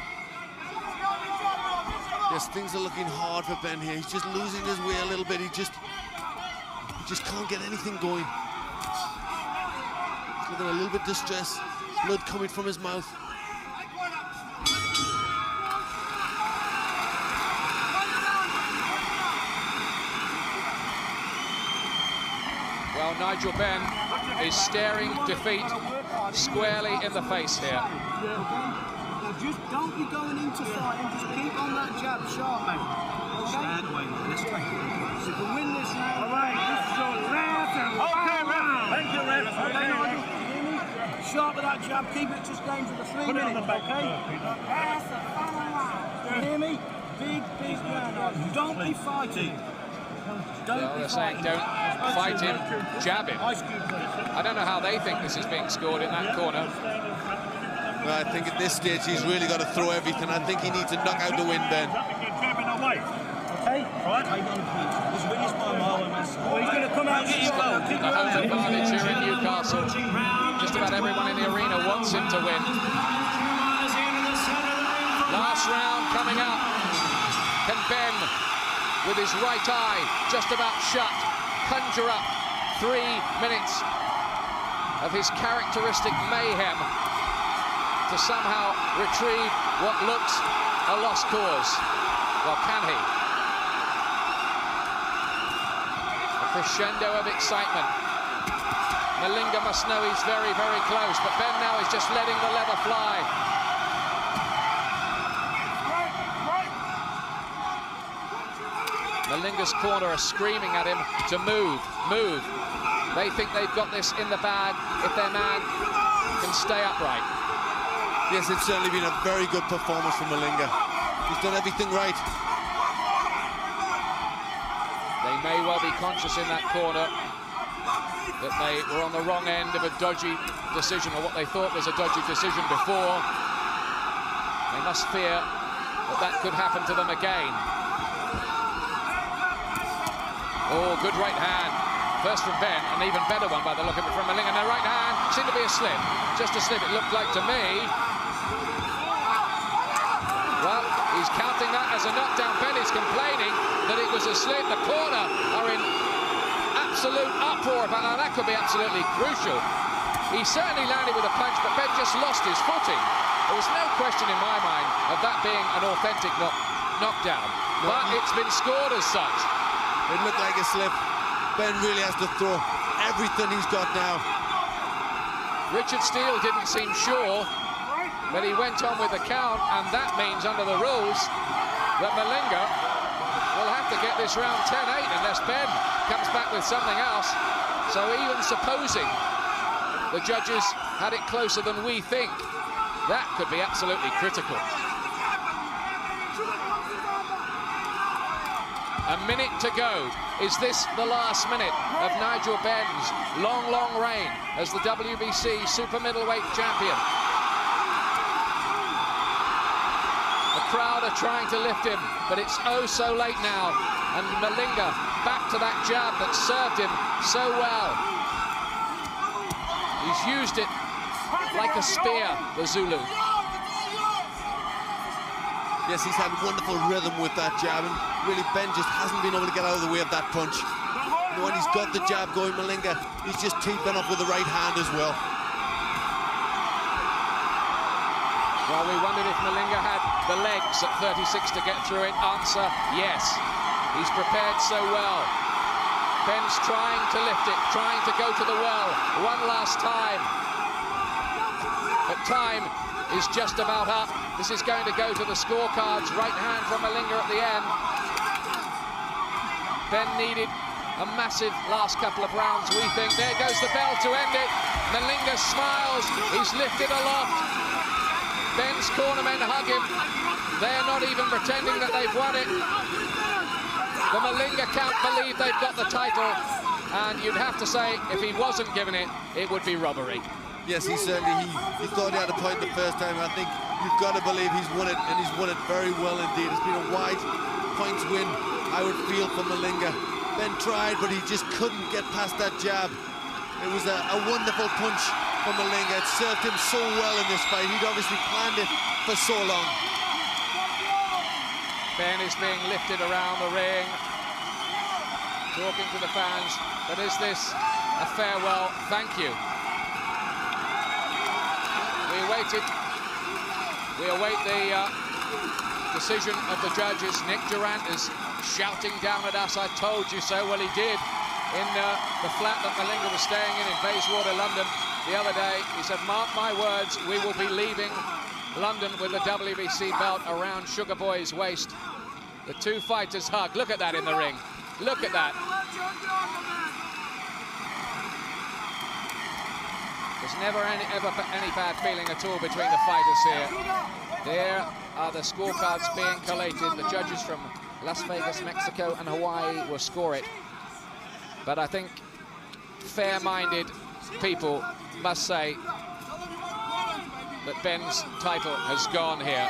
B: Yes, things are looking hard for Ben here. He's just losing his way a little bit. He just can't get anything going. He's looking a little bit distressed. Blood coming from his mouth.
A: Well, Nigel Benn is staring defeat squarely in the face here.
F: Now just don't be going into fighting, just keep on that jab sharp, mate. Stand away, this way. So if we win this now,
D: Alright, this is your last and final round. Thank you, Ref.
F: okay, Nigel, you hear me? Sharp with that jab, keep it just going for the 3 minutes, okay? That's the final round. You hear me? Big round, Nigel. Don't be fighting.
A: Well, they're saying don't fight him, jab him. I don't know how they think this is being scored in that corner.
B: Well, I think at this stage he's really got to throw everything. I think he needs to knock out the win, Ben.
F: Okay? Right. He's winning by a mile and he's going to come out and get you goal.
A: The home advantage here in Newcastle. Just about everyone in the arena wants him to win. Last round coming up. Can Ben, with his right eye just about shut, conjure up 3 minutes of his characteristic mayhem to somehow retrieve what looks a lost cause? Well, can he? A crescendo of excitement. Malinga must know he's very, very close, but Ben now is just letting the leather fly. Malinga's corner are screaming at him to move. They think they've got this in the bag if their man can stay upright.
B: Yes, it's certainly been a very good performance from Malinga. He's done everything right.
A: They may well be conscious in that corner that they were on the wrong end of a dodgy decision, or what they thought was a dodgy decision before. They must fear that that could happen to them again. Oh, good right hand. First from Ben, an even better one by the look of it from Malinga. Now right hand, seemed to be a slip. Just a slip, it looked like to me. Well, he's counting that as a knockdown. Ben is complaining that it was a slip. The corner are in absolute uproar about that. That could be absolutely crucial. He certainly landed with a punch, but Ben just lost his footing. There was no question in my mind of that being an authentic knockdown. But it's been scored as such.
B: It looked like a slip. Ben really has to throw everything he's got now.
A: Richard Steele didn't seem sure, but he went on with the count, and that means, under the rules, that Malinga will have to get this round 10-8 unless Ben comes back with something else. So even supposing the judges had it closer than we think, that could be absolutely critical. A minute to go. Is this the last minute of Nigel Benn's long, long reign as the WBC super middleweight champion? The crowd are trying to lift him, but it's oh so late now. And Malinga back to that jab that served him so well. He's used it like a spear, the Zulu.
B: Yes, he's had wonderful rhythm with that jab, and really Ben just hasn't been able to get out of the way of that punch. And when he's got the jab going, Malinga, he's just teed Ben up with the right hand as well.
A: Well, we wondered if Malinga had the legs at 36 to get through it. Answer, yes. He's prepared so well. Ben's trying to lift it, trying to go to the well one last time. But time is just about up. This is going to go to the scorecards. Right hand from Malinga at the end. Ben needed a massive last couple of rounds, we think. There goes the bell to end it. Malinga smiles. He's lifted aloft. Ben's cornermen hug him. They're not even pretending that they've won it. The Malinga can't believe they've got the title. And you'd have to say, if he wasn't given it, it would be robbery.
B: Yes, he certainly, he thought he had a point the first time. I think you've got to believe he's won it, and he's won it very well indeed. It's been a wide points win, I would feel, for Malinga. Ben tried, but he just couldn't get past that jab. It was a wonderful punch from Malinga. It served him so well in this fight. He'd obviously planned it for so long.
A: Ben is being lifted around the ring, talking to the fans. But is this a farewell thank you? We await the decision of the judges. Nick Durant is shouting down at us, "I told you so." Well, he did in the flat that Malinga was staying in Bayswater, London, the other day. He said, "Mark my words, we will be leaving London with the WBC belt around Sugar Boy's waist." The two fighters hug. Look at that in the ring. Look at that. There's never any bad feeling at all between the fighters here. There are the scorecards being collated. The judges from Las Vegas, Mexico and Hawaii will score it. But I think fair-minded people must say that Ben's title has gone here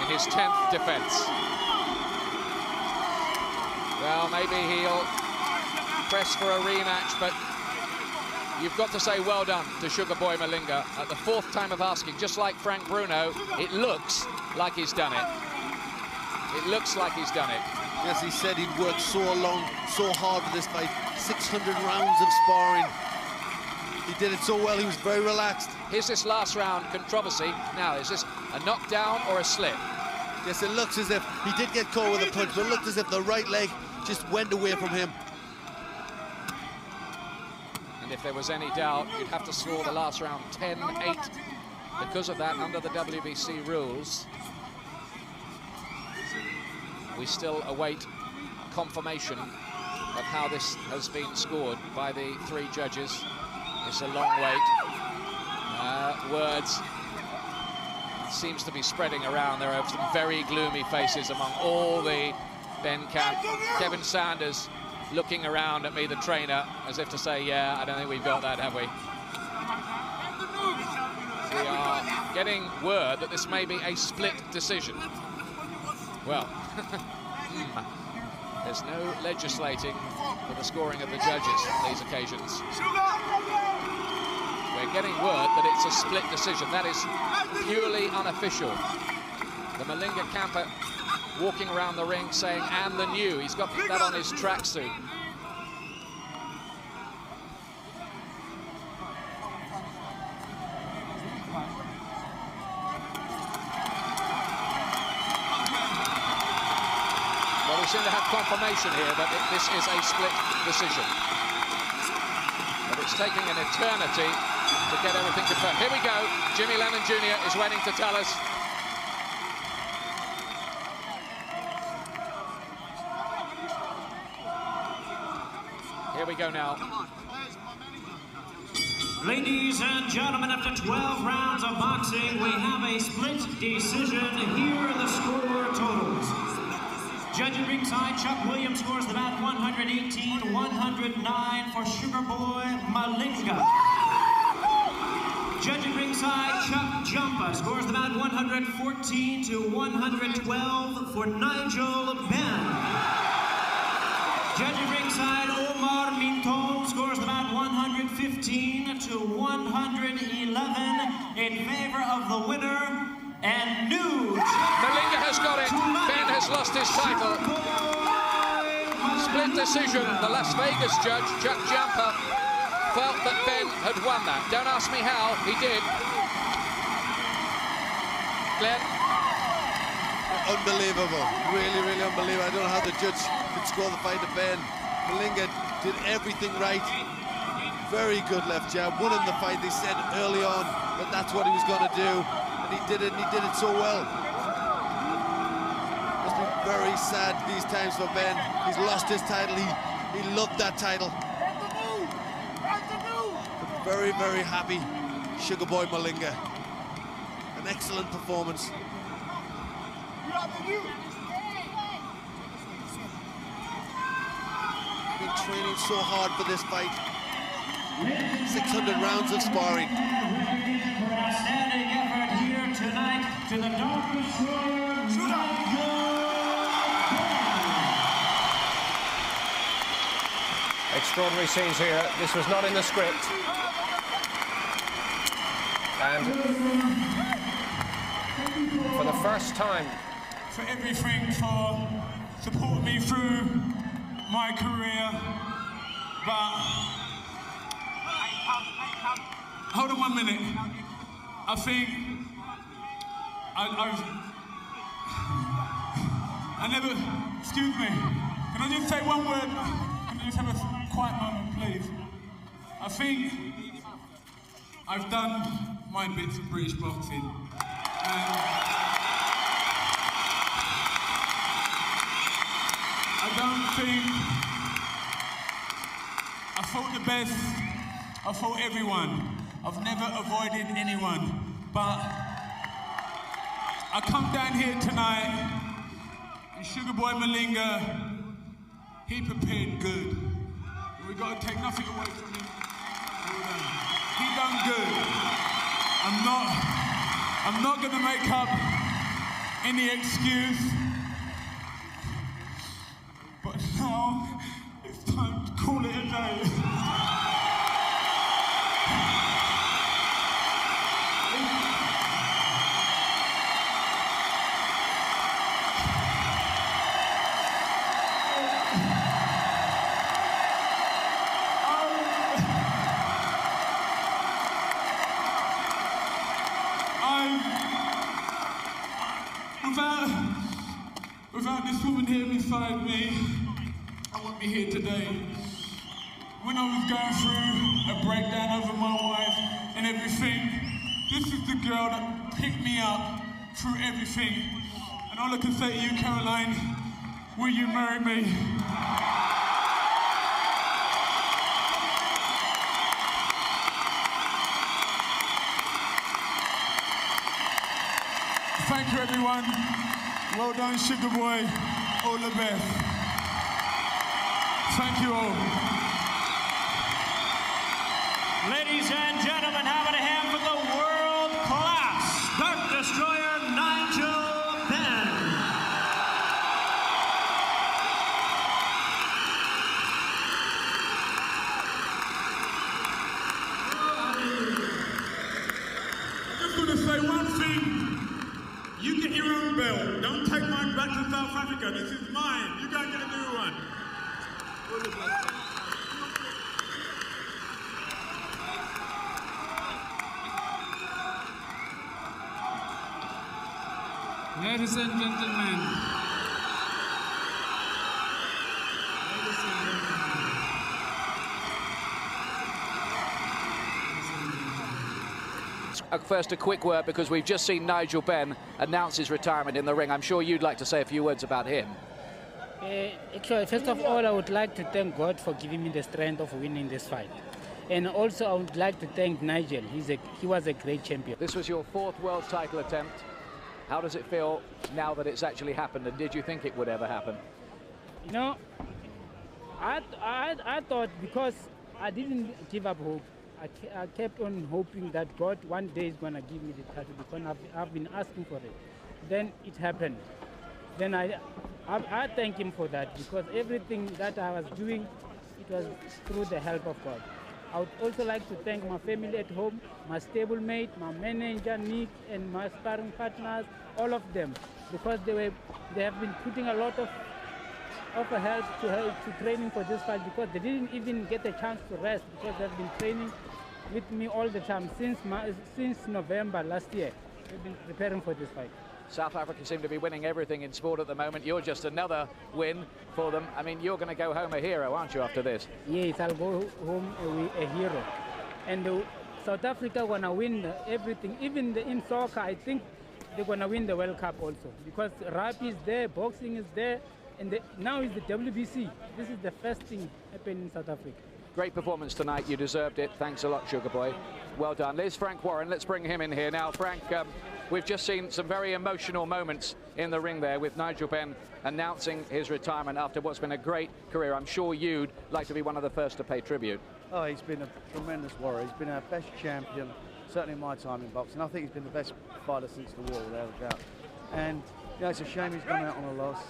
A: in his 10th defense. Well, maybe he'll press for a rematch, but you've got to say well done to Sugar Boy Malinga. At the 4th time of asking, just like Frank Bruno, it looks like he's done it. It looks like he's done it.
B: Yes, he said he'd worked so long, so hard for this fight. 600 rounds of sparring. He did it so well, he was very relaxed.
A: Here's this last round controversy. Now, is this a knockdown or a slip?
B: Yes, it looks as if he did get caught with a punch, but it looked as if the right leg just went away from him.
A: And if there was any doubt, you'd have to score the last round 10-8. Because of that, under the WBC rules, we still await confirmation of how this has been scored by the 3 judges. It's a long wait. Words seems to be spreading around. There are some very gloomy faces among all the Ben camp. Kevin Sanders looking around at me, the trainer, as if to say, yeah, I don't think we've got that, have we? We are getting word that this may be a split decision. Well, there's no legislating for the scoring of the judges on these occasions. We're getting word that it's a split decision. That is purely unofficial. The Malinga camper walking around the ring saying, "and the new." He's got that on his tracksuit. Well, we seem to have confirmation here that this is a split decision. But it's taking an eternity to get everything confirmed. Here we go. Jimmy Lennon Jr. is waiting to tell us. Here we go now.
C: Ladies and gentlemen, after 12 rounds of boxing, we have a split decision. Here are the score totals. Judge at ringside, Chuck Williams scores the bout 118-109 for Sugar Boy Malinga. Judge at ringside, Chuck Jumpa scores the bout 114-112 for Nigel Benn. Judge at ringside, Omar Minton scores the bout 115-111 in favor of the winner and new
A: Malinga has got it. Ben has lost his title. Split decision. The Las Vegas judge, Chuck Jumpa, felt that Ben had won that. Don't ask me how, he did. Glenn?
B: Unbelievable. Really, really unbelievable. I don't know how the judge could score the fight to Ben. Malinga did everything right. Very good left jab. Won in the fight. They said early on that that's what he was going to do. And he did it, and he did it so well. Must be very sad these times for Ben. He's lost his title. He loved that title. Very, very happy, Sugar Boy Malinga. An excellent performance. Been training so hard for this fight. 600 rounds of sparring.
C: Outstanding effort here tonight to the Dog Destroyer, NIGEL BENN.
G: Extraordinary scenes here. This was not in the script. And for the first time,
D: For everything, for supporting me through my career, but hold on 1 minute. I think I never, excuse me, can I just say one word? Can I just have a quiet moment, please? I think I've done my bits of British boxing. I don't think I fought the best. I fought everyone. I've never avoided anyone. But I come down here tonight, and Sugar Boy Malinga, he prepared good. We got to take nothing away from him. He done good. I'm not going to make up any excuse. But now, it's time to call it a day. Without this woman here beside me, I wouldn't be here today. When I was going through a breakdown over my wife and everything, this is the girl that picked me up through everything. And all I can say to you, Caroline, will you marry me? Thank you, everyone. Well done, Sugar Boy. All the best. Thank you all.
C: Ladies and gentlemen, having a hand for the world-class Dog Destroyer, NIGEL BENN.
D: I just want to say one thing. You get your own belt. Don't take mine back to South Africa. This is mine. You gotta get a new one. Ladies and gentlemen,
A: first a quick word, because we've just seen Nigel Benn announce his retirement in the ring. I'm sure you'd like to say a few words about him.
H: Actually, first of all, I would like to thank God for giving me the strength of winning this fight. And also, I would like to thank Nigel. He was a great champion.
A: This was your 4th world title attempt. How does it feel now that it's actually happened, and did you think it would ever happen?
H: You know, I thought, because I didn't give up hope, I kept on hoping that God one day is going to give me the title, because I've been asking for it. Then it happened. Then I thank him for that, because everything that I was doing, it was through the help of God. I would also like to thank my family at home, my stablemate, my manager Nick, and my sparring partners, all of them, because they have been putting a lot of help to training for this fight, because they didn't even get a chance to rest, because they've been training with me all the time since November last year. They've been preparing for this fight.
A: South Africa seem to be winning everything in sport at the moment. You're just another win for them. I mean, you're going to go home a hero, aren't you, after this?
H: Yes, I'll go home a hero. And South Africa going to win everything. Even in soccer, I think they're going to win the World Cup also, because rugby is there, boxing is there, and now is the WBC. This is the first thing happening in South Africa.
A: Great performance tonight. You deserved it. Thanks a lot, Sugar Boy. Well done. There's Frank Warren. Let's bring him in here now. Frank, we've just seen some very emotional moments in the ring there, with Nigel Benn announcing his retirement after what's been a great career. I'm sure you'd like to be one of the first to pay tribute.
I: Oh, he's been a tremendous warrior. He's been our best champion, certainly in my time in boxing. I think he's been the best fighter since the war, without a doubt. And you know, it's a shame he's gone out on a loss.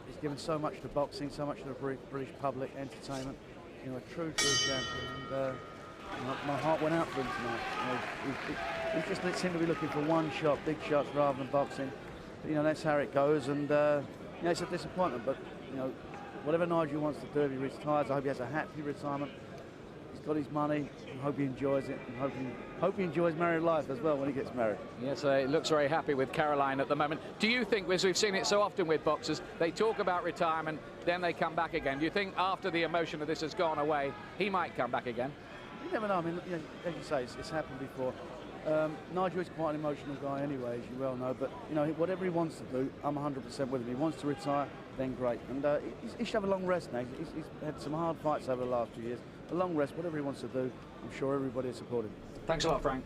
I: He's given so much to boxing, so much to the British public, entertainment. You know, a true champion. And my heart went out for him tonight. You know, he just seemed to be looking for one shot, big shots, rather than boxing. But, you know, that's how it goes, and you know, it's a disappointment. But you know, whatever Nigel wants to do, if he retires, I hope he has a happy retirement. He's got his money. I hope he enjoys it, and hope he enjoys married life as well when he gets married.
A: Yes, he looks very happy with Caroline at the moment. Do you think, as we've seen it so often with boxers, they talk about retirement, then they come back again? Do you think after the emotion of this has gone away, he might come back again?
I: You never know. I mean, you know, as you say, it's happened before. Nigel is quite an emotional guy anyway, as you well know, but you know, whatever he wants to do, I'm 100% with him. He wants to retire, then great. And he should have a long rest now. He's had some hard fights over the last few years. A long rest, whatever he wants to do, I'm sure everybody will support him.
A: Thanks a lot, Frank.